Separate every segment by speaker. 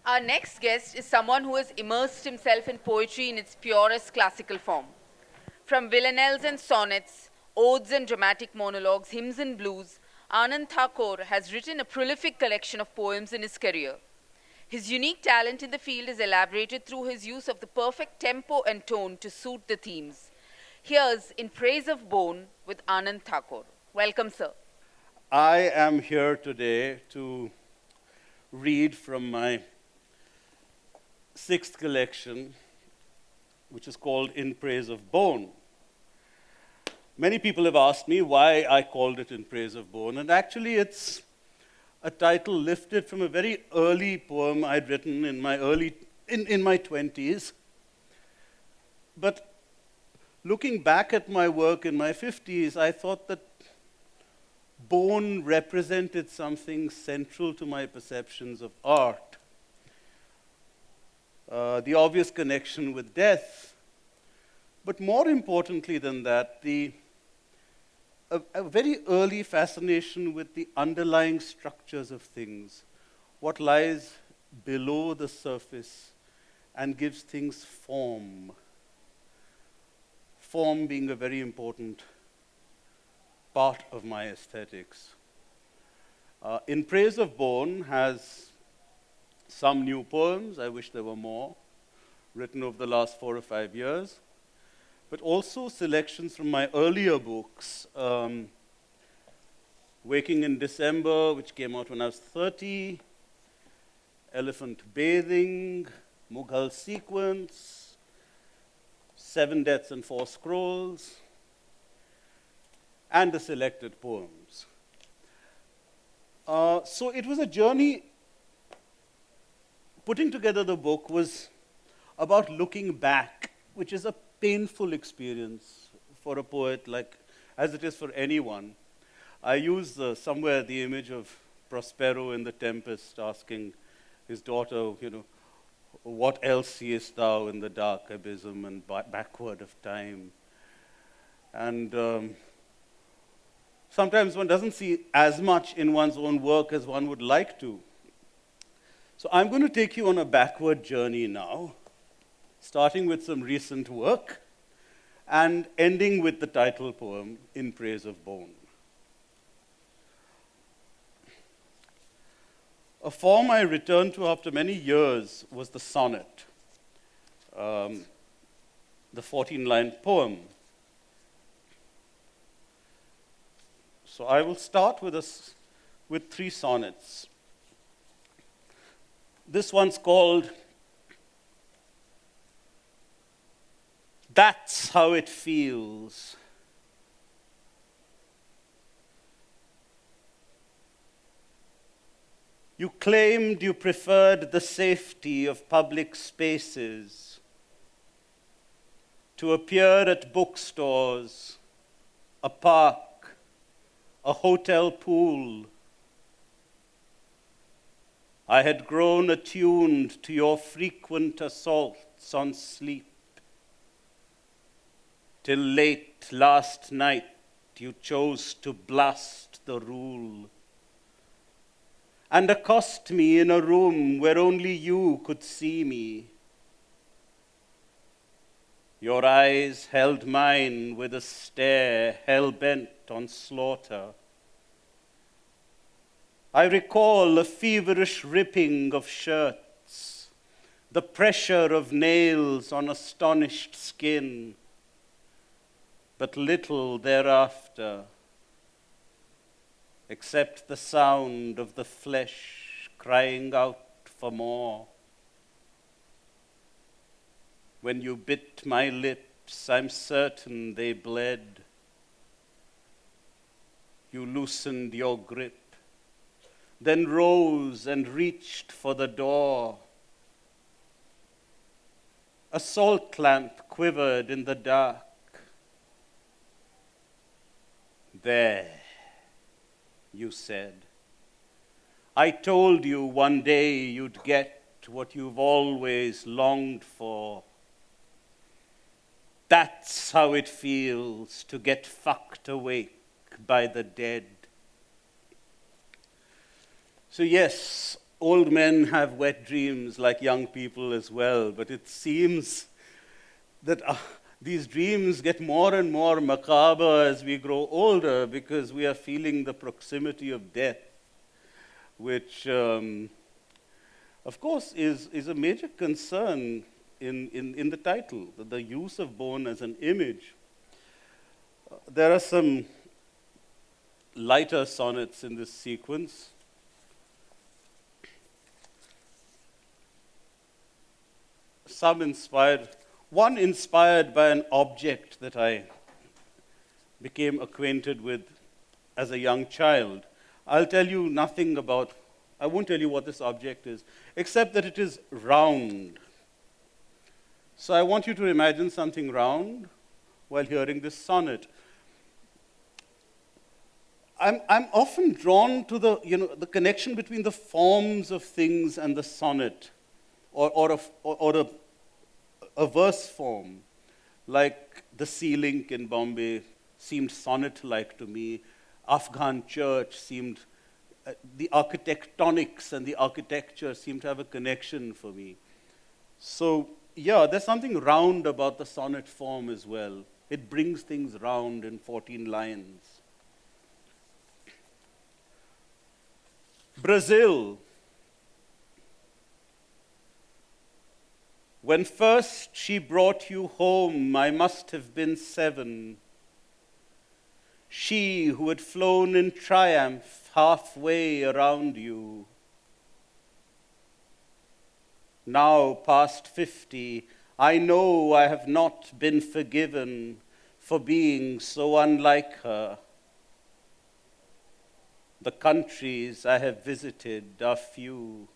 Speaker 1: Our next guest is someone who has immersed himself in poetry in its purest classical form. From villanelles and sonnets, odes and dramatic monologues, hymns and blues, Anand Thakore has written a prolific collection of poems in his career. His unique talent in the field is elaborated through his use of the perfect tempo and tone to suit the themes. Here's In Praise of Bone with Anand Thakore. Welcome, sir.
Speaker 2: I am here today to read from my sixth collection, which is called In Praise of Bone. Many people have asked me why I called it In Praise of Bone, and actually it's a title lifted from a very early poem I'd written in my in my 20s. But looking back at my work in my 50s, I thought that bone represented something central to my perceptions of art. The obvious connection with death, but more importantly than that, a very early fascination with the underlying structures of things, what lies below the surface and gives things form. Form being a very important part of my aesthetics. In Praise of Bone has some new poems, I wish there were more, written over the last 4 or 5 years, but also selections from my earlier books, Waking in December, which came out when I was 30, Elephant Bathing, Mughal Sequence, 7 Deaths and 4 Scrolls, and the selected poems. So it was a journey. Putting together the book was about looking back, which is a painful experience for a poet, like as it is for anyone. I use somewhere the image of Prospero in The Tempest asking his daughter, what else seest thou in the dark abysm and backward of time? And sometimes one doesn't see as much in one's own work as one would like to. So I'm going to take you on a backward journey now, starting with some recent work and ending with the title poem, In Praise of Bone. A form I returned to after many years was the sonnet, the 14-line poem. So I will start with 3 sonnets. This one's called That's How It Feels. You claimed you preferred the safety of public spaces, to appear at bookstores, a park, a hotel pool. I had grown attuned to your frequent assaults on sleep, till late last night you chose to blast the rule and accost me in a room where only you could see me. Your eyes held mine with a stare hell-bent on slaughter. I recall a feverish ripping of shirts, the pressure of nails on astonished skin, but little thereafter, except the sound of the flesh crying out for more. When you bit my lips, I'm certain they bled. You loosened your grip, then rose and reached for the door. A salt lamp quivered in the dark. There, you said. I told you one day you'd get what you've always longed for. That's how it feels to get fucked awake by the dead. So yes, old men have wet dreams like young people as well, but it seems that these dreams get more and more macabre as we grow older because we are feeling the proximity of death, which, of course, is a major concern in the title, the use of bone as an image. There are some lighter sonnets in this sequence. One inspired by an object that I became acquainted with as a young child. I won't tell you what this object is, except that it is round. So I want you to imagine something round while hearing this sonnet. I'm often drawn to the connection between the forms of things and the sonnet, or a verse form, like the sea link in Bombay seemed sonnet-like to me. Afghan church seemed, the architectonics and the architecture seemed to have a connection for me. So, yeah, there's something round about the sonnet form as well. It brings things round in 14 lines. Brazil. When first she brought you home, I must have been 7. She who had flown in triumph halfway around you. Now past 50, I know I have not been forgiven for being so unlike her. The countries I have visited are few.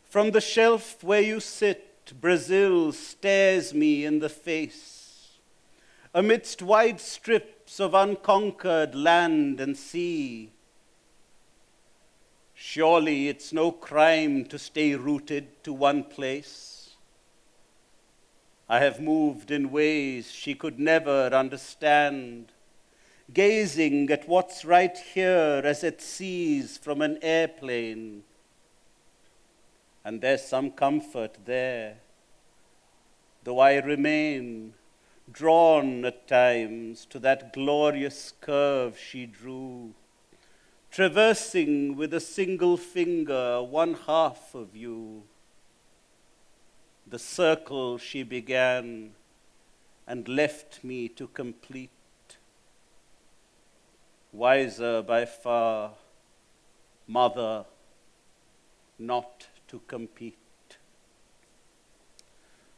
Speaker 2: From the shelf where you sit, Brazil stares me in the face. Amidst wide strips of unconquered land and sea. Surely it's no crime to stay rooted to one place. I have moved in ways she could never understand, gazing at what's right here as it sees from an airplane. And there's some comfort there, though I remain drawn at times to that glorious curve she drew, traversing with a single finger one half of you, the circle she began and left me to complete. Wiser by far, mother, not to compete.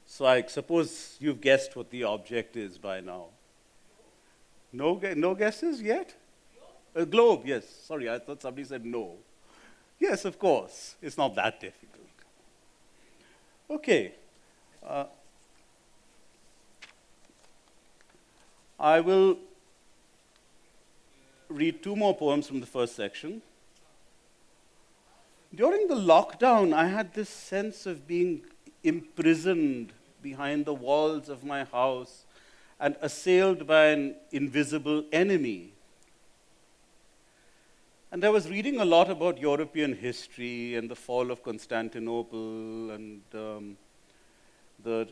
Speaker 2: So I suppose you've guessed what the object is by now. No guesses yet? A globe, yes. Sorry, I thought somebody said no. Yes, of course. It's not that difficult. Okay. I will read 2 more poems from the first section. During the lockdown, I had this sense of being imprisoned behind the walls of my house and assailed by an invisible enemy. And I was reading a lot about European history and the fall of Constantinople and the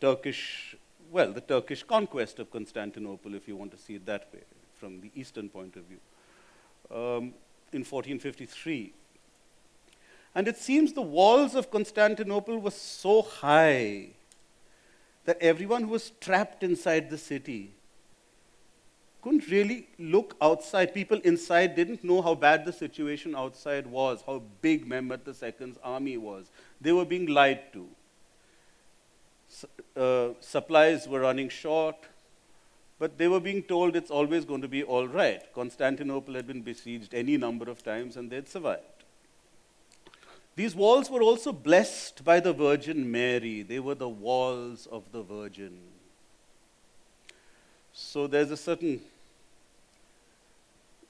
Speaker 2: Turkish conquest of Constantinople, if you want to see it that way, from the Eastern point of view, in 1453. And it seems the walls of Constantinople were so high that everyone who was trapped inside the city couldn't really look outside. People inside didn't know how bad the situation outside was, how big Mehmed II's army was. They were being lied to. Supplies were running short, but they were being told it's always going to be all right. Constantinople had been besieged any number of times and they'd survived. These walls were also blessed by the Virgin Mary. They were the walls of the Virgin. So there's a certain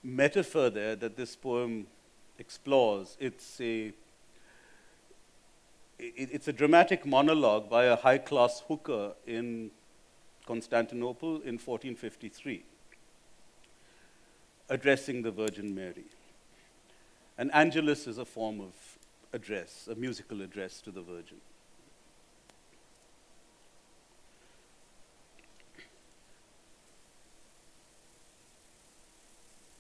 Speaker 2: metaphor there that this poem explores. It's a dramatic monologue by a high-class hooker in Constantinople in 1453. addressing the Virgin Mary. An angelus is a form of address, a musical address to the Virgin.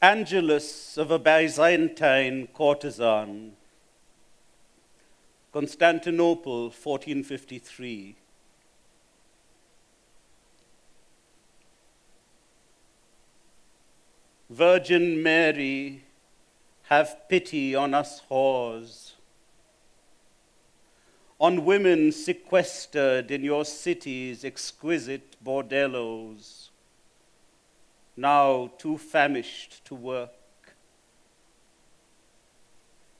Speaker 2: Angelus of a Byzantine courtesan, Constantinople, 1453. Virgin Mary, have pity on us whores, on women sequestered in your city's exquisite bordellos, now too famished to work.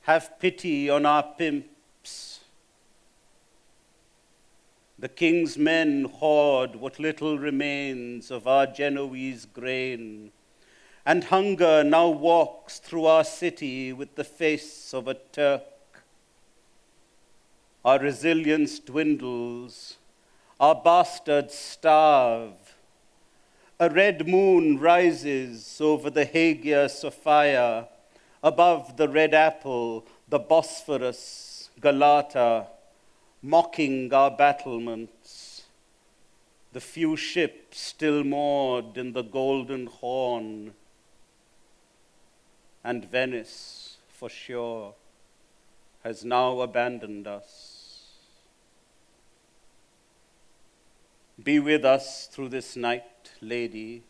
Speaker 2: Have pity on our pimps. The king's men hoard what little remains of our Genoese grain, and hunger now walks through our city with the face of a Turk. Our resilience dwindles, our bastards starve. A red moon rises over the Hagia Sophia, above the red apple, the Bosphorus, Galata, mocking our battlements. The few ships still moored in the Golden Horn, and Venice, for sure, has now abandoned us. Be with us through this night, Lady,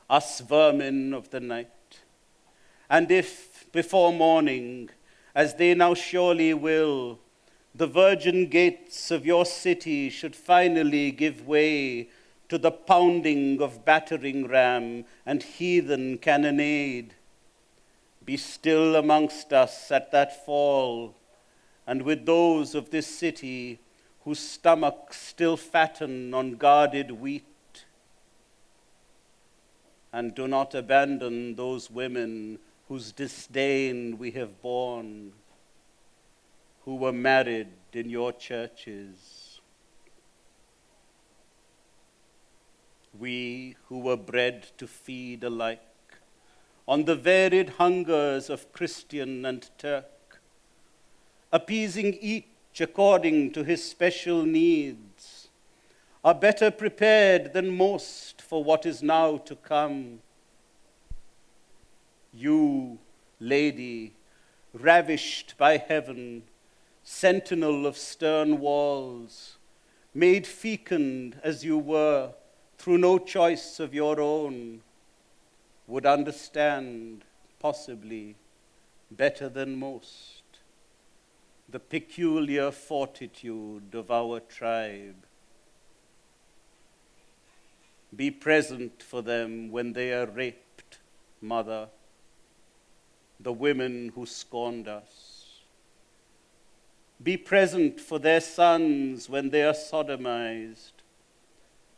Speaker 2: us vermin of the night. And if, before morning, as they now surely will, the virgin gates of your city should finally give way to the pounding of battering ram and heathen cannonade, be still amongst us at that fall, and with those of this city whose stomachs still fatten on guarded wheat. And do not abandon those women whose disdain we have borne, who were married in your churches. We who were bred to feed alike on the varied hungers of Christian and Turk, appeasing each according to his special needs, are better prepared than most for what is now to come. You, Lady, ravished by heaven, sentinel of stern walls, made fecund as you were through no choice of your own, would understand, possibly, better than most, the peculiar fortitude of our tribe. Be present for them when they are raped, Mother, the women who scorned us. Be present for their sons when they are sodomized,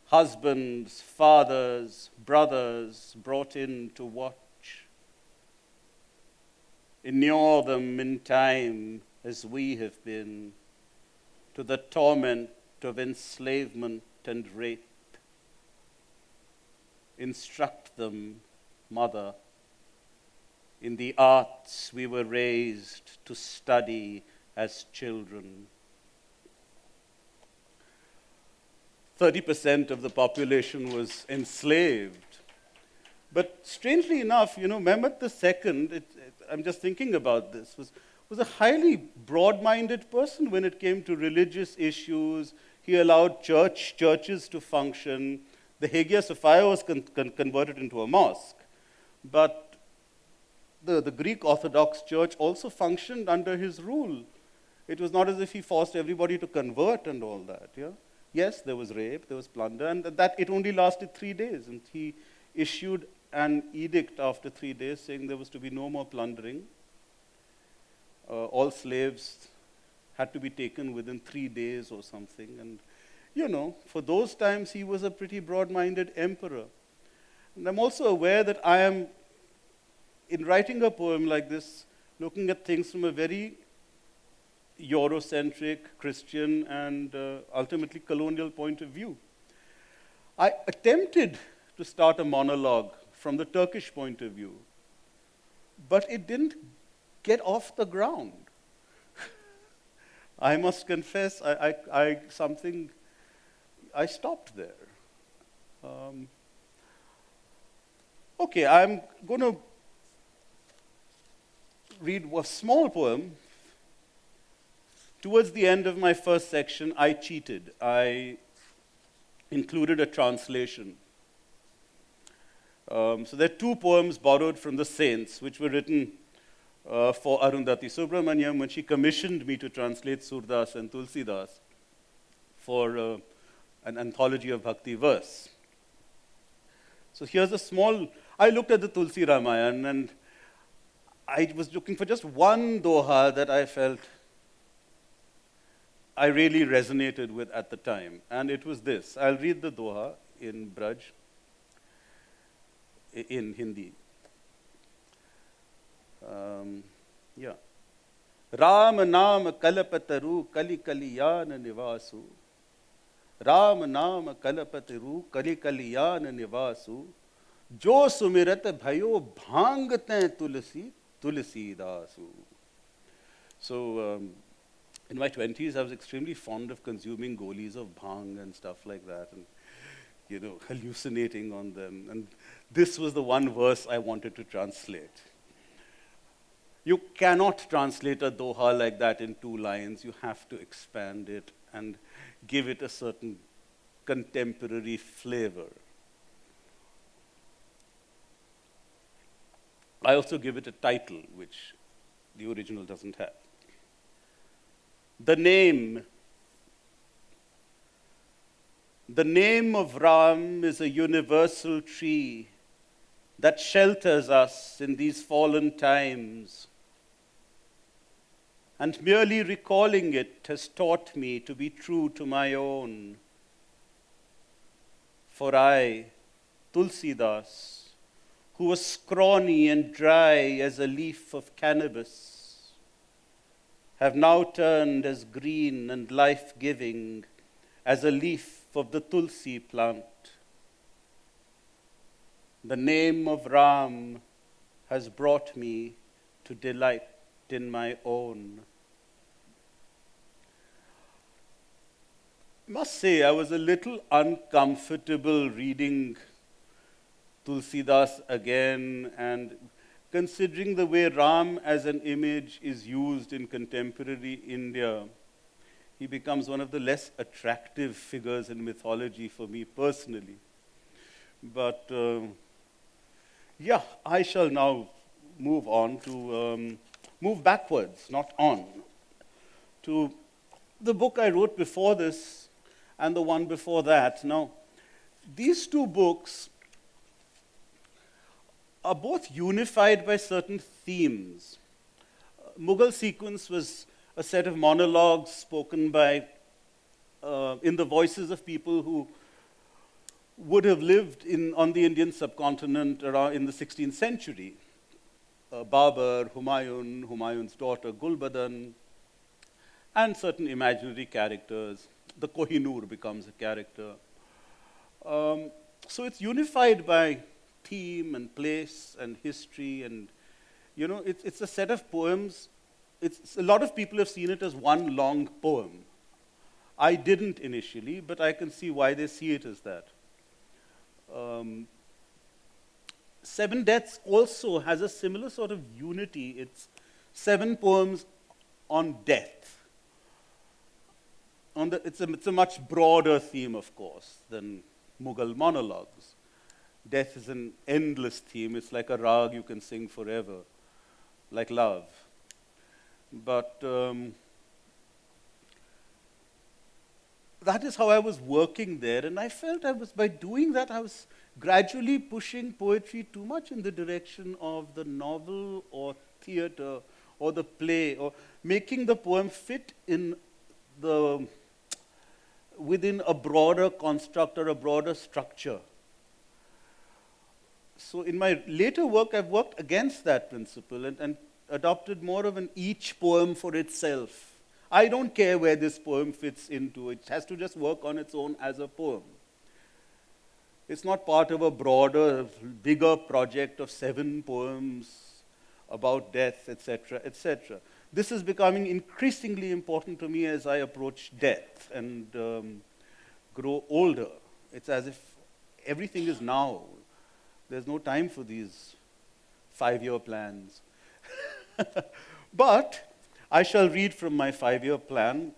Speaker 2: husbands, fathers, brothers brought in to watch. Inure them in time as we have been to the torment of enslavement and rape. Instruct them, Mother, in the arts we were raised to study as children. 30% of the population was enslaved. But strangely enough, Mehmet II, I'm just thinking about this, was a highly broad-minded person when it came to religious issues. He allowed churches to function. The Hagia Sophia was converted into a mosque. But the Greek Orthodox Church also functioned under his rule. It was not as if he forced everybody to convert and all that, yeah? Yes, there was rape, there was plunder, and that it only lasted 3 days. And he issued an edict after 3 days saying there was to be no more plundering. All slaves had to be taken within 3 days or something. And, for those times, he was a pretty broad-minded emperor. And I'm also aware that I am, in writing a poem like this, looking at things from a very Eurocentric, Christian, and ultimately colonial point of view. I attempted to start a monologue from the Turkish point of view, But it didn't get off the ground. I must confess, I stopped there. Um, okay, I'm going to read a small poem. Towards the end of my first section, I cheated. I included a translation. So there are two poems borrowed from the saints, which were written for Arundhati Subramaniam when she commissioned me to translate Surdas and Tulsidas for an anthology of bhakti verse. So here's a small, I looked at the Tulsi Ramayana and I was looking for just one doha that I felt I really resonated with at the time. And it was this. I'll read the doha in Braj, in Hindi. Yeah. Ram naam kalapataru kali kaliyana nivasu. Ram naam kalapataru kali kaliyana nivasu. Jo sumirat bhayo bhangte tulsi tulsi dasu. So, in my 20s, I was extremely fond of consuming golies of bhang and stuff like that, and hallucinating on them. And this was the one verse I wanted to translate. You cannot translate a doha like that in 2 lines. You have to expand it and give it a certain contemporary flavor. I also give it a title, which the original doesn't have. The name of Ram is a universal tree that shelters us in these fallen times. And merely recalling it has taught me to be true to my own. For I, Tulsidas, who was scrawny and dry as a leaf of cannabis, have now turned as green and life-giving as a leaf of the tulsi plant. The name of Ram has brought me to delight in my own. I must say, I was a little uncomfortable reading Tulsidas again and considering the way Ram as an image is used in contemporary India. He becomes one of the less attractive figures in mythology for me personally. But yeah, I shall now move on to, move backwards, not on, to the book I wrote before this and the one before that. Now, these 2 books are both unified by certain themes. Mughal Sequence was a set of monologues spoken by, in the voices of people who would have lived on the Indian subcontinent around in the 16th century. Babur, Humayun, Humayun's daughter Gulbadan, and certain imaginary characters. The Kohinoor becomes a character. So it's unified by theme and place and history, and it's a set of poems. A lot of people have seen it as one long poem. I didn't initially, but I can see why they see it as that. Seven Deaths also has a similar sort of unity. It's 7 poems on death. It's a much broader theme, of course, than Mughal monologues. Death is an endless theme. It's like a rag you can sing forever, like love. But that is how I was working there, and I felt by doing that, I was gradually pushing poetry too much in the direction of the novel or theater or the play, or making the poem fit within a broader construct or a broader structure. So in my later work, I've worked against that principle and adopted more of an each poem for itself. I don't care where this poem fits into. It has to just work on its own as a poem. It's not part of a broader, bigger project of 7 poems about death, etc., etc. This is becoming increasingly important to me as I approach death and grow older. It's as if everything is now. There's no time for these 5-year plans. But I shall read from my 5-year plan.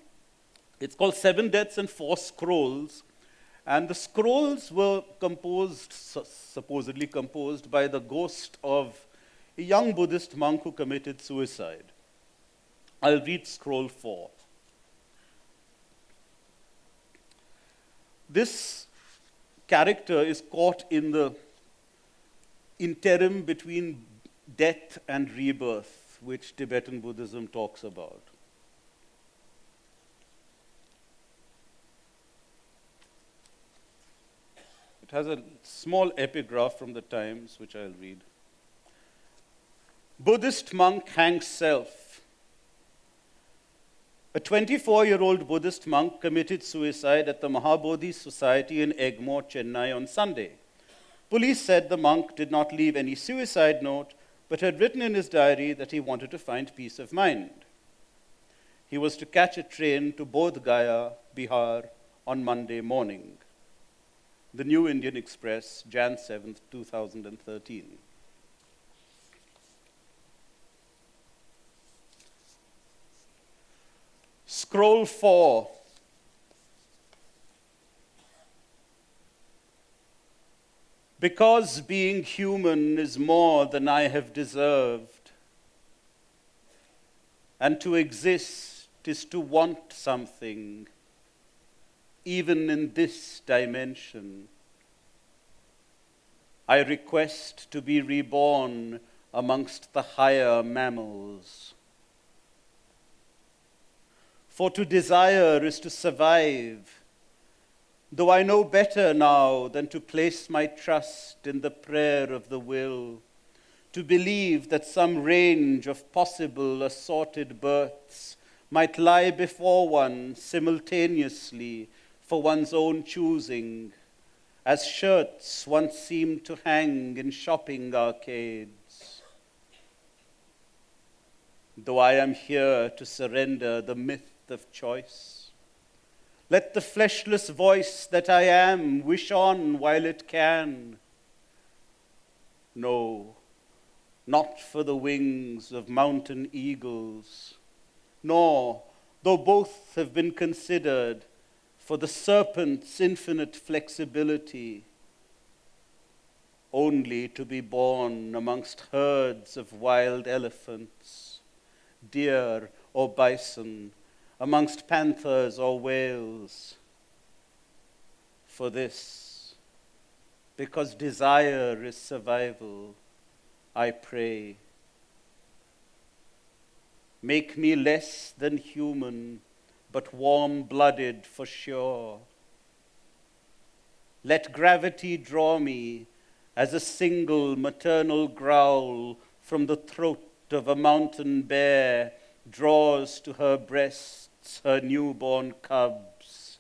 Speaker 2: It's called 7 Deaths and 4 Scrolls. And the scrolls were composed, supposedly composed, by the ghost of a young Buddhist monk who committed suicide. I'll read scroll 4. This character is caught in the interim between death and rebirth, which Tibetan Buddhism talks about. It has a small epigraph from the Times, which I'll read. Buddhist monk hangs self. A 24-year-old Buddhist monk committed suicide at the Mahabodhi Society in Egmore, Chennai on Sunday. Police said the monk did not leave any suicide note, but had written in his diary that he wanted to find peace of mind. He was to catch a train to Bodh Gaya, Bihar, on Monday morning. The New Indian Express, Jan 7th, 2013. Scroll 4. Because being human is more than I have deserved, and to exist is to want something, even in this dimension. I request to be reborn amongst the higher mammals. For to desire is to survive, though I know better now than to place my trust in the prayer of the will, to believe that some range of possible assorted births might lie before one simultaneously for one's own choosing, as shirts once seemed to hang in shopping arcades. Though I am here to surrender the myth of choice, let the fleshless voice that I am wish on while it can. No, not for the wings of mountain eagles, nor, though both have been considered, for the serpent's infinite flexibility, only to be born amongst herds of wild elephants, deer or bison, amongst panthers or whales. For this, because desire is survival, I pray. Make me less than human, but warm-blooded for sure. Let gravity draw me as a single maternal growl from the throat of a mountain bear draws to her breasts her newborn cubs.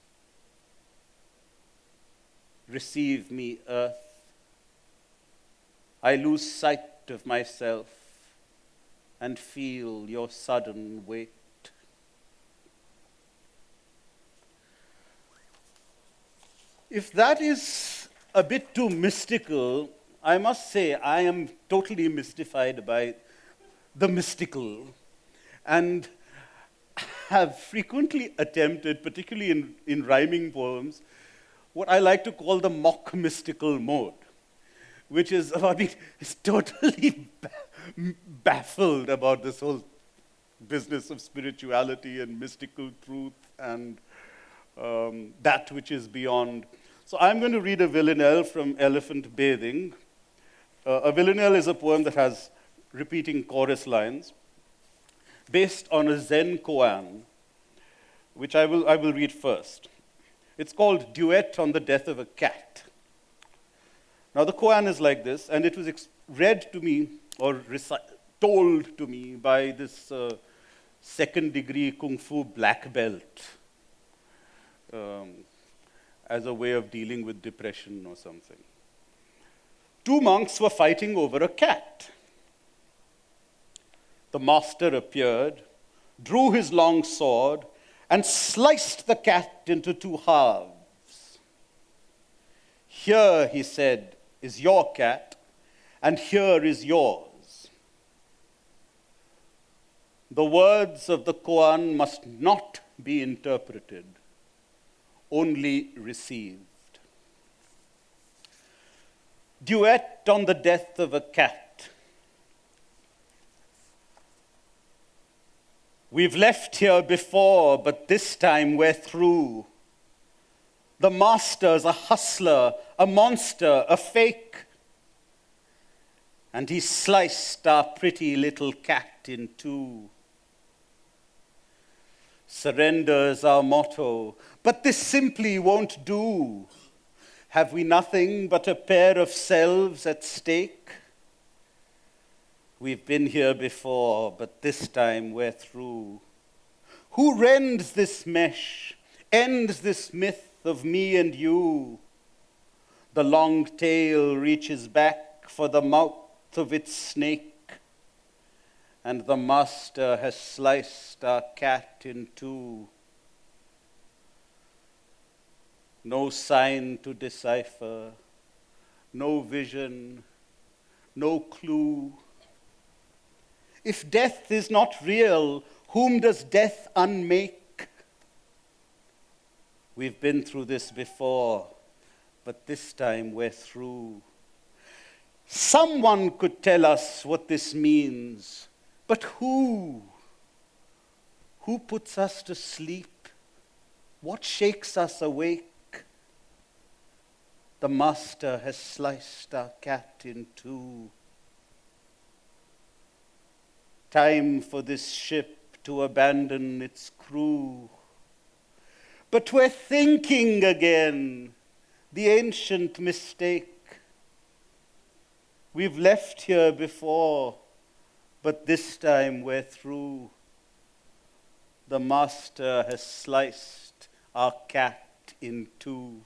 Speaker 2: Receive me, earth. I lose sight of myself and feel your sudden weight. If that is a bit too mystical, I must say I am totally mystified by the mystical, and have frequently attempted, particularly in rhyming poems, what I like to call the mock mystical mode, which is about being totally baffled about this whole business of spirituality and mystical truth and that which is beyond. So I'm going to read a villanelle from Elephant Bathing. A villanelle is a poem that has repeating chorus lines, based on a Zen koan, which I will read first. It's called Duet on the Death of a Cat. Now the koan is like this, and it was read to me, or told to me by this second-degree Kung Fu black belt, as a way of dealing with depression or something. 2 monks were fighting over a cat. The master appeared, drew his long sword, and sliced the cat into two halves. Here, he said, is your cat, and here is yours. The words of the koan must not be interpreted, only received. Duet on the death of a cat. We've left here before, but this time we're through. The master's a hustler, a monster, a fake. And he sliced our pretty little cat in two. Surrender's our motto, but this simply won't do. Have we nothing but a pair of selves at stake? We've been here before, but this time we're through. Who rends this mesh, ends this myth of me and you? The long tail reaches back for the mouth of its snake, and the master has sliced our cat in two. No sign to decipher, no vision, no clue. If death is not real, whom does death unmake? We've been through this before, but this time we're through. Someone could tell us what this means, but who? Who puts us to sleep? What shakes us awake? The master has sliced our cat in two. Time for this ship to abandon its crew. But we're thinking again, the ancient mistake. We've left here before, but this time we're through. The master has sliced our cat in two.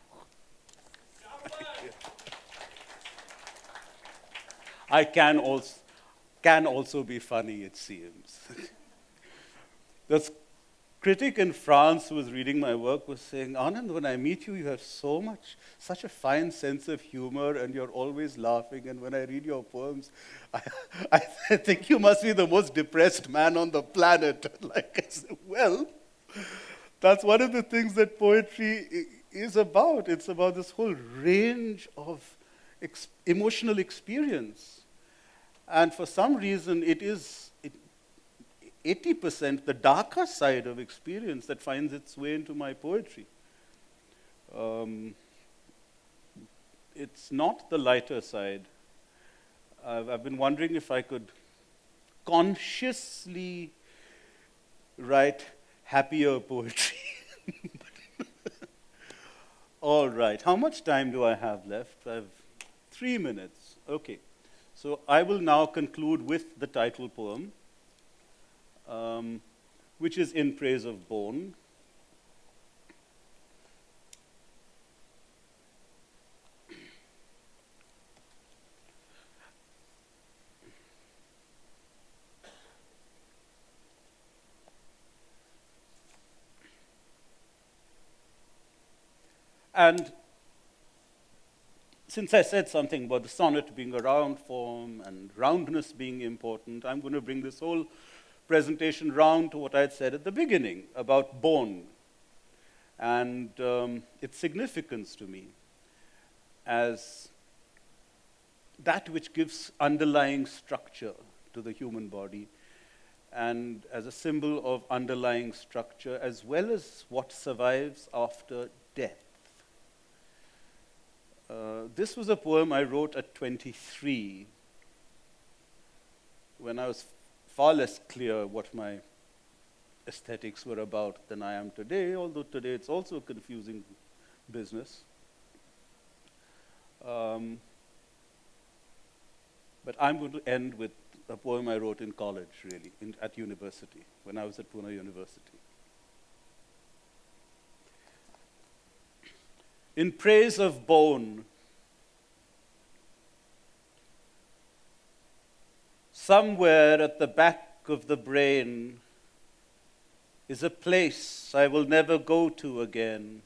Speaker 2: I can also be funny, it seems. This critic in France who was reading my work was saying, Anand, when I meet you, you have such a fine sense of humor, and you're always laughing. And when I read your poems, I think you must be the most depressed man on the planet. Like I said, well, that's one of the things that poetry is about. It's about this whole range of emotional experience. And for some reason, it is 80% the darker side of experience that finds its way into my poetry. It's not the lighter side. I've been wondering if I could consciously write happier poetry. All right, how much time do I have left? I have 3 minutes. Okay, so I will now conclude with the title poem, which is In Praise of Bone. And since I said something about the sonnet being a round form and roundness being important, I'm going to bring this whole presentation round to what I had said at the beginning about bone and its significance to me as that which gives underlying structure to the human body and as a symbol of underlying structure as well as what survives after death. This was a poem I wrote at 23 when I was far less clear what my aesthetics were about than I am today, although today it's also a confusing business. But I'm going to end with a poem I wrote in college, really, at university, when I was at Pune University. In praise of bone, somewhere at the back of the brain is a place I will never go to again.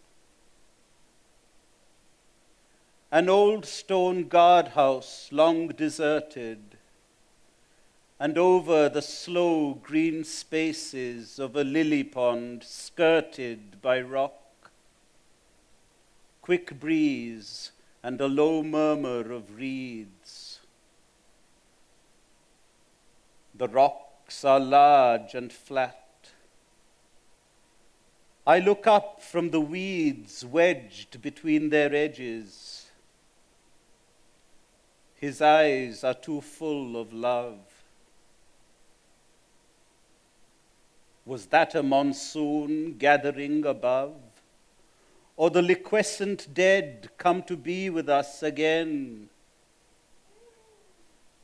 Speaker 2: An old stone guardhouse long deserted, and over the slow green spaces of a lily pond skirted by rock, quick breeze and a low murmur of reeds. The rocks are large and flat. I look up from the weeds wedged between their edges. His eyes are too full of love. Was that a monsoon gathering above? Or the liquescent dead come to be with us again?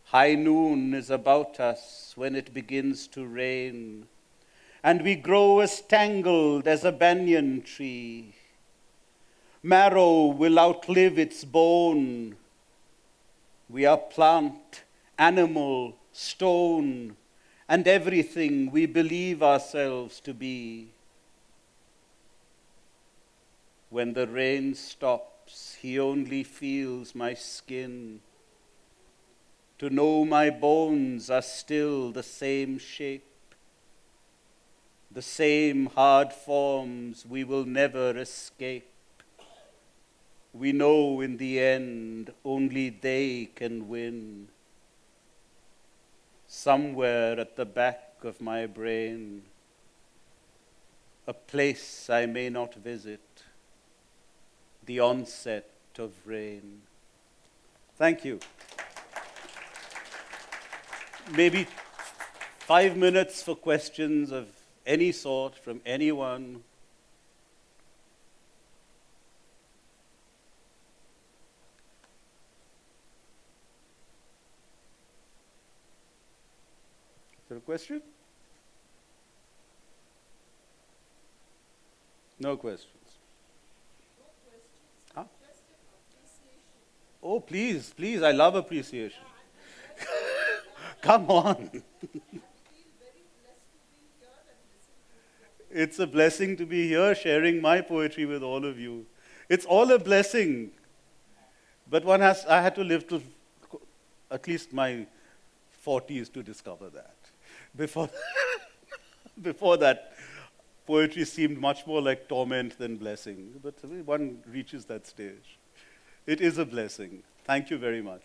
Speaker 2: High noon is about us when it begins to rain, and we grow as tangled as a banyan tree. Marrow will outlive its bone. We are plant, animal, stone, and everything we believe ourselves to be. When the rain stops, he only feels my skin, to know my bones are still the same shape, the same hard forms we will never escape. We know in the end only they can win. Somewhere at the back of my brain, a place I may not visit, the onset of rain. Thank you. Maybe 5 minutes for questions of any sort from anyone. Is there a question? No questions.
Speaker 3: No questions,
Speaker 2: Huh?
Speaker 3: just an appreciation.
Speaker 2: Oh, please, please, I love appreciation.
Speaker 3: Yeah, I'm
Speaker 2: Come on.
Speaker 3: I feel very blessed to be here and listen to you.
Speaker 2: It's a blessing to be here sharing my poetry with all of you. It's all a blessing. But I had to live till at least my 40s to discover that. Before, before that, poetry seemed much more like torment than blessing. But one reaches that stage. It is a blessing. Thank you very much.